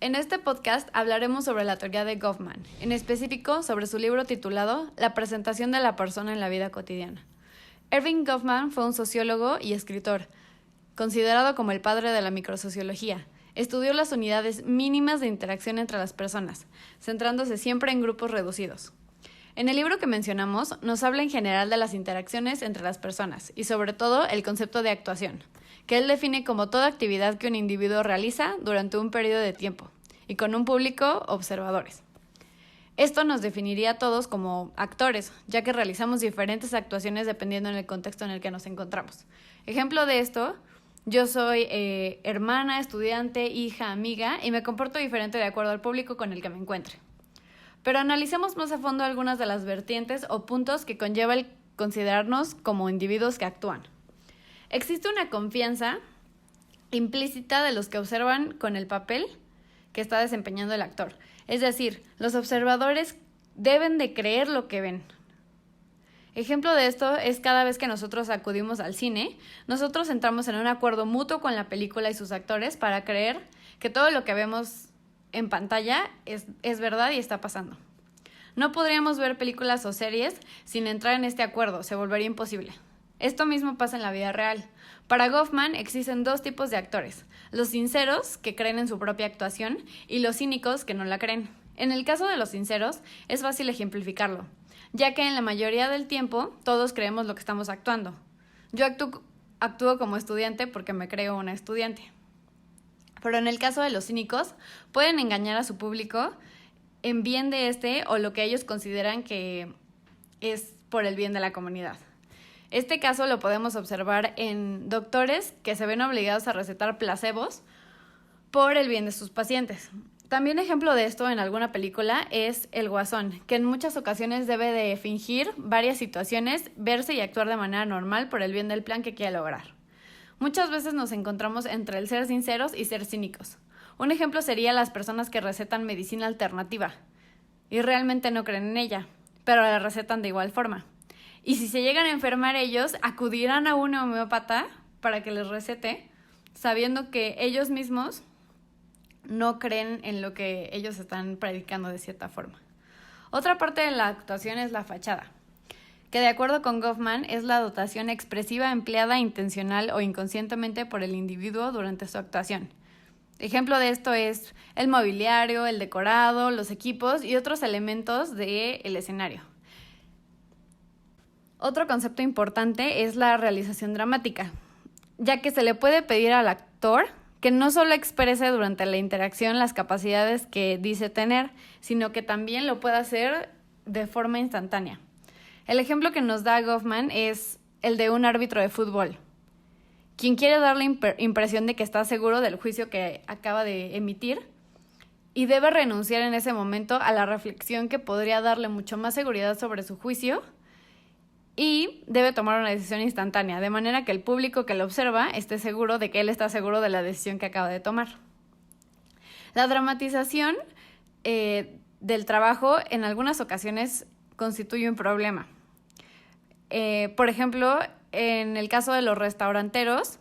En este podcast hablaremos sobre la teoría de Goffman, en específico sobre su libro titulado La presentación de la persona en la vida cotidiana. Erving Goffman fue un sociólogo y escritor, considerado como el padre de la microsociología. Estudió las unidades mínimas de interacción entre las personas, centrándose siempre en grupos reducidos. En el libro que mencionamos, nos habla en general de las interacciones entre las personas y sobre todo el concepto de actuación, que él define como toda actividad que un individuo realiza durante un periodo de tiempo y con un público observadores. Esto nos definiría a todos como actores, ya que realizamos diferentes actuaciones dependiendo del contexto en el que nos encontramos. Ejemplo de esto, yo soy hermana, estudiante, hija, amiga y me comporto diferente de acuerdo al público con el que me encuentre. Pero analicemos más a fondo algunas de las vertientes o puntos que conlleva el considerarnos como individuos que actúan. Existe una confianza implícita de los que observan con el papel que está desempeñando el actor. Es decir, los observadores deben de creer lo que ven. Ejemplo de esto es cada vez que nosotros acudimos al cine, nosotros entramos en un acuerdo mutuo con la película y sus actores para creer que todo lo que vemos en pantalla es verdad y está pasando. No podríamos ver películas o series sin entrar en este acuerdo, se volvería imposible. Esto mismo pasa en la vida real. Para Goffman existen dos tipos de actores, los sinceros, que creen en su propia actuación, y los cínicos, que no la creen. En el caso de los sinceros, es fácil ejemplificarlo, ya que en la mayoría del tiempo todos creemos lo que estamos actuando. Yo actúo como estudiante porque me creo una estudiante. Pero en el caso de los cínicos, pueden engañar a su público en bien de o lo que ellos consideran que es por el bien de la comunidad. Este caso lo podemos observar en doctores que se ven obligados a recetar placebos por el bien de sus pacientes. También ejemplo de esto en alguna película es El Guasón, que en muchas ocasiones debe de fingir varias situaciones, verse y actuar de manera normal por el bien del plan que quiere lograr. Muchas veces nos encontramos entre el ser sinceros y ser cínicos. Un ejemplo sería las personas que recetan medicina alternativa y realmente no creen en ella, pero la recetan de igual forma. Y si se llegan a enfermar ellos, acudirán a un homeópata para que les recete, sabiendo que ellos mismos no creen en lo que ellos están predicando de cierta forma. Otra parte de la actuación es la fachada, que de acuerdo con Goffman es la dotación expresiva empleada intencional o inconscientemente por el individuo durante su actuación. Ejemplo de esto es el mobiliario, el decorado, los equipos y otros elementos del escenario. Otro concepto importante es la realización dramática, ya que se le puede pedir al actor que no solo exprese durante la interacción las capacidades que dice tener, sino que también lo pueda hacer de forma instantánea. El ejemplo que nos da Goffman es el de un árbitro de fútbol, quien quiere dar la impresión de que está seguro del juicio que acaba de emitir y debe renunciar en ese momento a la reflexión que podría darle mucho más seguridad sobre su juicio y debe tomar una decisión instantánea, de manera que el público que lo observa esté seguro de que él está seguro de la decisión que acaba de tomar. La dramatización del trabajo en algunas ocasiones constituye un problema. Por ejemplo, en el caso de los restauranteros,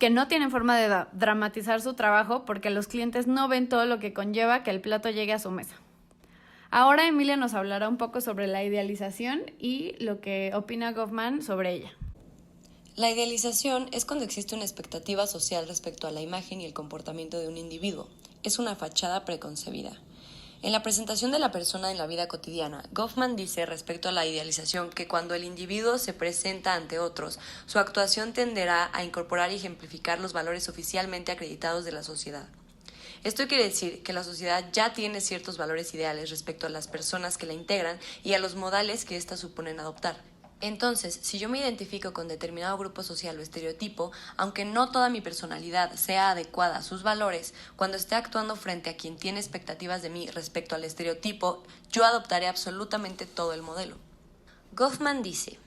que no tienen forma de dramatizar su trabajo porque los clientes no ven todo lo que conlleva que el plato llegue a su mesa. Ahora Emilia nos hablará un poco sobre la idealización y lo que opina Goffman sobre ella. La idealización es cuando existe una expectativa social respecto a la imagen y el comportamiento de un individuo. Es una fachada preconcebida. En la presentación de la persona en la vida cotidiana, Goffman dice respecto a la idealización que cuando el individuo se presenta ante otros, su actuación tenderá a incorporar y ejemplificar los valores oficialmente acreditados de la sociedad. Esto quiere decir que la sociedad ya tiene ciertos valores ideales respecto a las personas que la integran y a los modales que éstas suponen adoptar. Entonces, si yo me identifico con determinado grupo social o estereotipo, aunque no toda mi personalidad sea adecuada a sus valores, cuando esté actuando frente a quien tiene expectativas de mí respecto al estereotipo, yo adoptaré absolutamente todo el modelo. Goffman dice: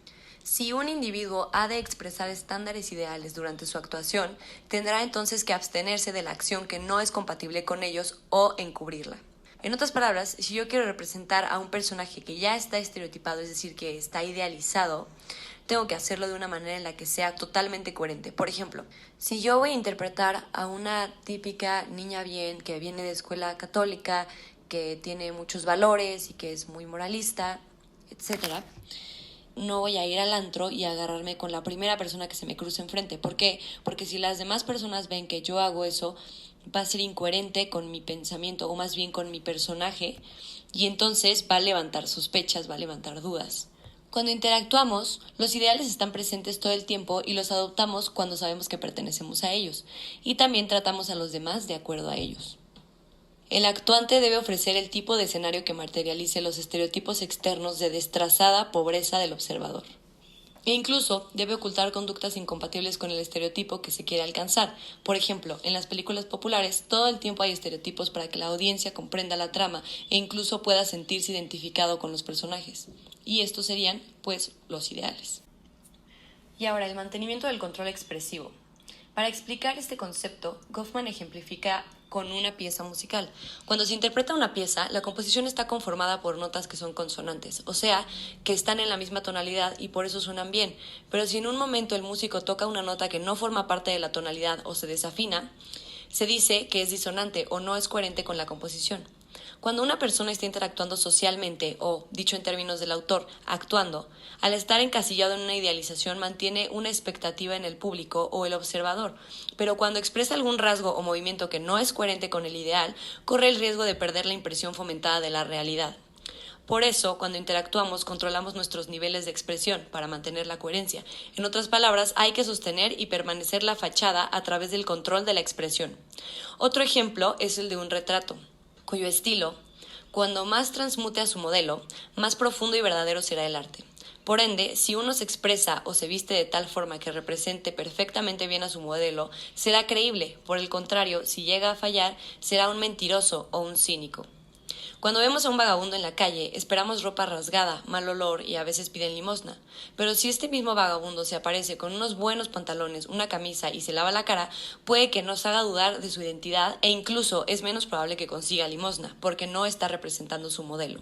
si un individuo ha de expresar estándares ideales durante su actuación, tendrá entonces que abstenerse de la acción que no es compatible con ellos o encubrirla. En otras palabras, si yo quiero representar a un personaje que ya está estereotipado, es decir, que está idealizado, tengo que hacerlo de una manera en la que sea totalmente coherente. Por ejemplo, si yo voy a interpretar a una típica niña bien que viene de escuela católica, que tiene muchos valores y que es muy moralista, etcétera, no voy a ir al antro y agarrarme con la primera persona que se me cruce enfrente. ¿Por qué? Porque si las demás personas ven que yo hago eso, va a ser incoherente con mi pensamiento, o más bien con mi personaje, y entonces va a levantar sospechas, va a levantar dudas. Cuando interactuamos, los ideales están presentes todo el tiempo y los adoptamos cuando sabemos que pertenecemos a ellos, y también tratamos a los demás de acuerdo a ellos. El actuante debe ofrecer el tipo de escenario que materialice los estereotipos externos de destrazada pobreza del observador. E incluso debe ocultar conductas incompatibles con el estereotipo que se quiere alcanzar. Por ejemplo, en las películas populares todo el tiempo hay estereotipos para que la audiencia comprenda la trama e incluso pueda sentirse identificado con los personajes. Y estos serían, pues, los ideales. Y ahora, el mantenimiento del control expresivo. Para explicar este concepto, Goffman ejemplifica con una pieza musical. Cuando se interpreta una pieza, la composición está conformada por notas que son consonantes, o sea, que están en la misma tonalidad y por eso suenan bien. Pero si en un momento el músico toca una nota que no forma parte de la tonalidad o se desafina, se dice que es disonante o no es coherente con la composición. Cuando una persona está interactuando socialmente o, dicho en términos del autor, actuando, al estar encasillado en una idealización mantiene una expectativa en el público o el observador, pero cuando expresa algún rasgo o movimiento que no es coherente con el ideal, corre el riesgo de perder la impresión fomentada de la realidad. Por eso, cuando interactuamos, controlamos nuestros niveles de expresión para mantener la coherencia. En otras palabras, hay que sostener y permanecer la fachada a través del control de la expresión. Otro ejemplo es el de un retrato, cuyo estilo, cuando más transmute a su modelo, más profundo y verdadero será el arte. Por ende, si uno se expresa o se viste de tal forma que represente perfectamente bien a su modelo, será creíble. Por el contrario, si llega a fallar, será un mentiroso o un cínico. Cuando vemos a un vagabundo en la calle, esperamos ropa rasgada, mal olor y a veces piden limosna. Pero si este mismo vagabundo se aparece con unos buenos pantalones, una camisa y se lava la cara, puede que nos haga dudar de su identidad e incluso es menos probable que consiga limosna, porque no está representando su modelo.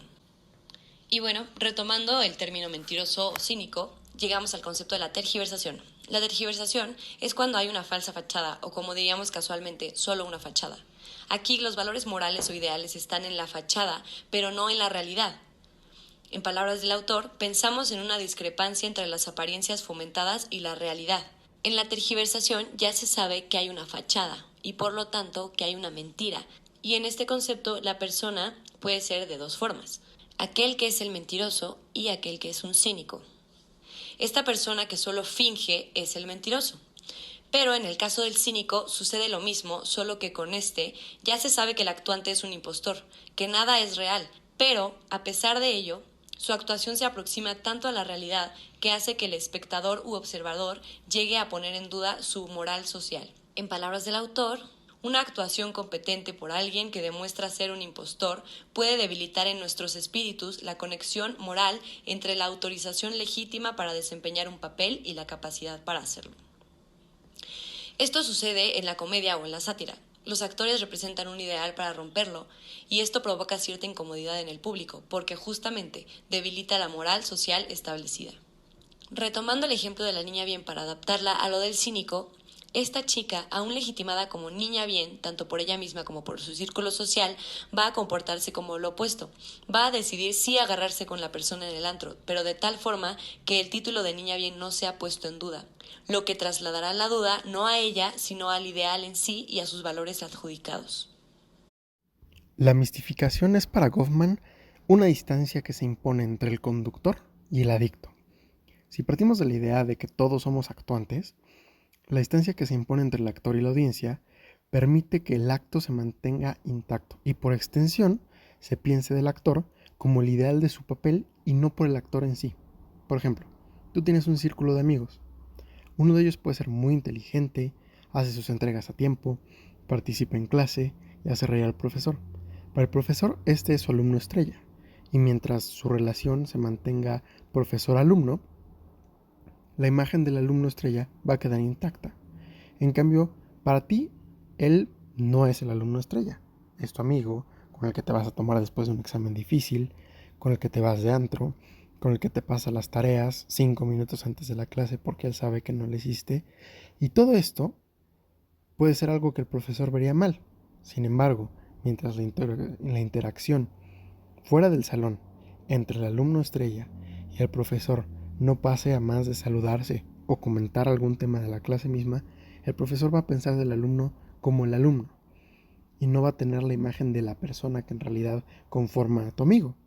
Y bueno, retomando el término mentiroso o cínico, llegamos al concepto de la tergiversación. La tergiversación es cuando hay una falsa fachada, o como diríamos casualmente, solo una fachada. Aquí los valores morales o ideales están en la fachada, pero no en la realidad. En palabras del autor, pensamos en una discrepancia entre las apariencias fomentadas y la realidad. En la tergiversación ya se sabe que hay una fachada y por lo tanto que hay una mentira. Y en este concepto la persona puede ser de dos formas: aquel que es el mentiroso y aquel que es un cínico. Esta persona que solo finge es el mentiroso. Pero en el caso del cínico sucede lo mismo, solo que con este ya se sabe que el actuante es un impostor, que nada es real, pero a pesar de ello, su actuación se aproxima tanto a la realidad que hace que el espectador u observador llegue a poner en duda su moral social. En palabras del autor, una actuación competente por alguien que demuestra ser un impostor puede debilitar en nuestros espíritus la conexión moral entre la autorización legítima para desempeñar un papel y la capacidad para hacerlo. Esto sucede en la comedia o en la sátira. Los actores representan un ideal para romperlo y esto provoca cierta incomodidad en el público porque justamente debilita la moral social establecida. Retomando el ejemplo de la niña bien para adaptarla a lo del cínico, esta chica, aún legitimada como niña bien, tanto por ella misma como por su círculo social, va a comportarse como lo opuesto. Va a decidir sí agarrarse con la persona en el antro, pero de tal forma que el título de niña bien no sea puesto en duda, lo que trasladará la duda no a ella, sino al ideal en sí y a sus valores adjudicados. La mistificación es para Goffman una distancia que se impone entre el conductor y el adicto. Si partimos de la idea de que todos somos actuantes, la distancia que se impone entre el actor y la audiencia permite que el acto se mantenga intacto y por extensión se piense del actor como el ideal de su papel y no por el actor en sí. Por ejemplo, tú tienes un círculo de amigos. Uno de ellos puede ser muy inteligente, hace sus entregas a tiempo, participa en clase y hace reír al profesor. Para el profesor, este es su alumno estrella, y mientras su relación se mantenga profesor-alumno, la imagen del alumno estrella va a quedar intacta. En cambio, para ti, él no es el alumno estrella. Es tu amigo, con el que te vas a tomar después de un examen difícil, con el que te vas de antro, con el que te pasa las tareas 5 minutos antes de la clase porque él sabe que no le hiciste. Y todo esto puede ser algo que el profesor vería mal. Sin embargo, mientras la interacción fuera del salón entre el alumno estrella y el profesor no pase a más de saludarse o comentar algún tema de la clase misma, el profesor va a pensar del alumno como el alumno y no va a tener la imagen de la persona que en realidad conforma a tu amigo.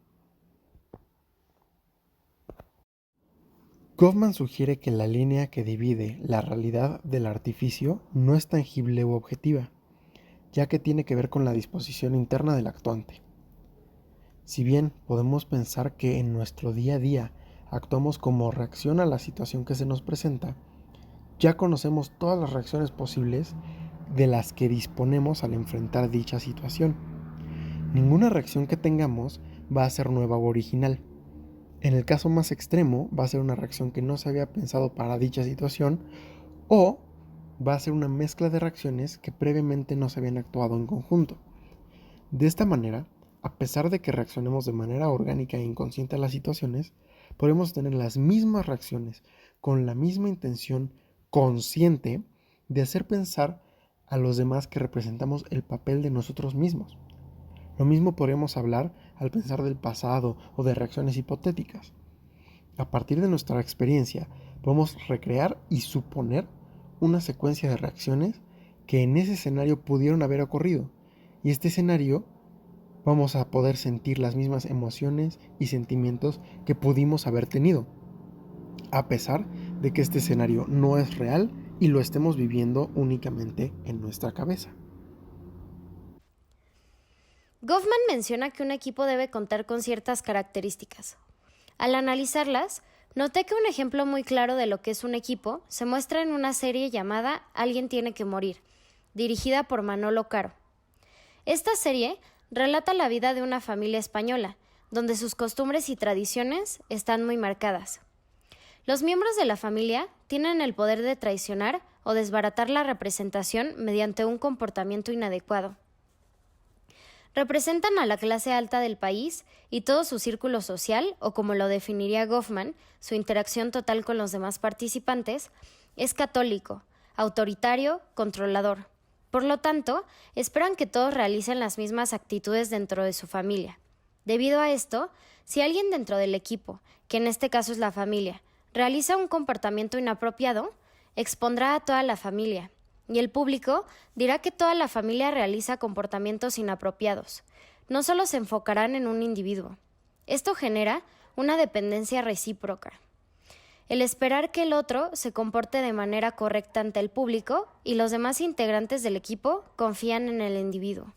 Goffman sugiere que la línea que divide la realidad del artificio no es tangible u objetiva, ya que tiene que ver con la disposición interna del actuante. Si bien podemos pensar que en nuestro día a día actuamos como reacción a la situación que se nos presenta, ya conocemos todas las reacciones posibles de las que disponemos al enfrentar dicha situación. Ninguna reacción que tengamos va a ser nueva o original. En el caso más extremo, va a ser una reacción que no se había pensado para dicha situación, o va a ser una mezcla de reacciones que previamente no se habían actuado en conjunto. De esta manera, a pesar de que reaccionemos de manera orgánica e inconsciente a las situaciones, podemos tener las mismas reacciones con la misma intención consciente de hacer pensar a los demás que representamos el papel de nosotros mismos. Lo mismo podríamos hablar al pensar del pasado o de reacciones hipotéticas. A partir de nuestra experiencia, podemos recrear y suponer una secuencia de reacciones que en ese escenario pudieron haber ocurrido. Y este escenario vamos a poder sentir las mismas emociones y sentimientos que pudimos haber tenido, a pesar de que este escenario no es real y lo estemos viviendo únicamente en nuestra cabeza. Goffman menciona que un equipo debe contar con ciertas características. Al analizarlas, noté que un ejemplo muy claro de lo que es un equipo se muestra en una serie llamada Alguien tiene que morir, dirigida por Manolo Caro. Esta serie relata la vida de una familia española, donde sus costumbres y tradiciones están muy marcadas. Los miembros de la familia tienen el poder de traicionar o desbaratar la representación mediante un comportamiento inadecuado. Representan a la clase alta del país y todo su círculo social, o como lo definiría Goffman, su interacción total con los demás participantes, es católico, autoritario, controlador. Por lo tanto, esperan que todos realicen las mismas actitudes dentro de su familia. Debido a esto, si alguien dentro del equipo, que en este caso es la familia, realiza un comportamiento inapropiado, expondrá a toda la familia, y el público dirá que toda la familia realiza comportamientos inapropiados. No solo se enfocarán en un individuo. Esto genera una dependencia recíproca. El esperar que el otro se comporte de manera correcta ante el público y los demás integrantes del equipo confían en el individuo.